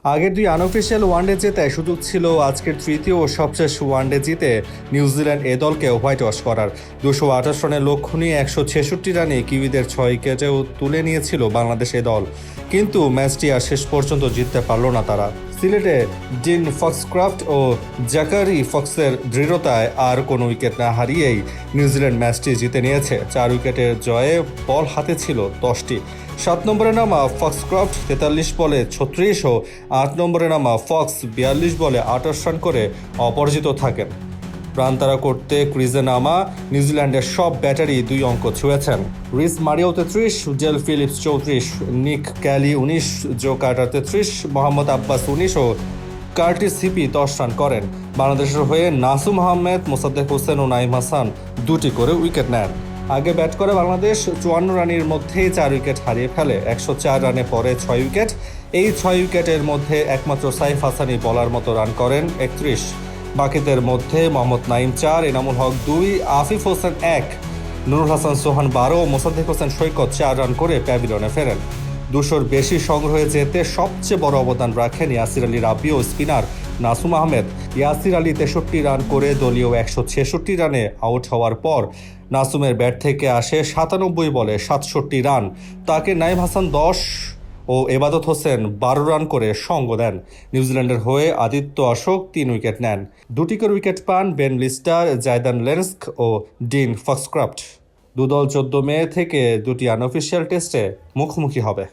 আগের দুই unofficial one day জেতায় সুযোগ ছিল আজকের তৃতীয় ও সবশেষ ওয়ানডে জিতে নিউজিল্যান্ড এ দলকে হোয়াইট ওয়াশ করার। 228 রানের লক্ষ্য নিয়ে 166 রানে কিউইদের 6 উইকেটেও তুলে নিয়েছিল বাংলাদেশ এ দল, কিন্তু ম্যাচটি আর শেষ পর্যন্ত জিততে পারল না তারা। সিলেটে ডিন ফক্সক্রাফট ও জাকারি ফক্সের দৃঢ়তায় আর কোনো উইকেট না হারিয়েই নিউজিল্যান্ড ম্যাচটি জিতে নিয়েছে। 4 উইকেটের জয়ে বল হাতে ছিল 10টি। 7 নম্বরে নামা ফক্সক্রাফট 43 বলে 36 ও 8 নম্বরে নামা ফক্স 42 বলে 28 রান করে অপরাজিত থাকেন। রান তাড়া করতে ক্রিজে নামা নিউজিল্যান্ডের সব ব্যাটারি 2 অঙ্ক ছুঁয়েছেন। রিস মারিও 33, জেল ফিলিপস 34, নিক ক্যালি 19, জো কার্টার 33, মোহাম্মদ আব্বাস 19 ও কার্টিস হিপি 10 রান করেন। বাংলাদেশের হয়ে নাসুম আহমেদ, মোসাদ্দেক হোসেন ও নাইম হাসান 2টি করে উইকেট নেন। আগে ব্যাট করে বাংলাদেশ 54 রানের মধ্যেই 4 উইকেট হারিয়ে ফেলে। 104 রানে পরে 6 উইকেট। এই 6 উইকেটের মধ্যে একমাত্র সাইফ হাসানি বলার মতো রান করেন 31। বাকিদের মধ্যে মোহাম্মদ নাইম 4, এনামুল হক 2, আফিফ হোসেন 1, নুরুল হাসান সোহান 12 ও মোসাদ্দেক হোসেন সৈকত 4 রান করে প্যাভিলিয়নে ফেরেন। 200-র বেশি সংগ্রহে যেতে সবচেয়ে বড় অবদান রাখেন ইয়াসির আলী রাব্বি ও স্পিনার নাসুম আহমেদ। ইয়াসির আলী 63 রান করে দলীয় 166 রানে আউট হওয়ার পর নাসুমের ব্যাট থেকে আসে 97 বলে 67 রান। তাকে নাইম হাসান 10 ও এবাদত হোসেন 12 রান করে সঙ্গ দেন। নিউজিল্যান্ডের হয়ে আদিত্য অশোক 3 উইকেট নেন। 2টি করে উইকেট পান বেন লিস্টার, জায়দান লেন্সক ও ডিন ফক্সক্রাফট। দুদল 14 মে থেকে 2টি আনঅফিসিয়াল টেস্টে মুখোমুখি হবে।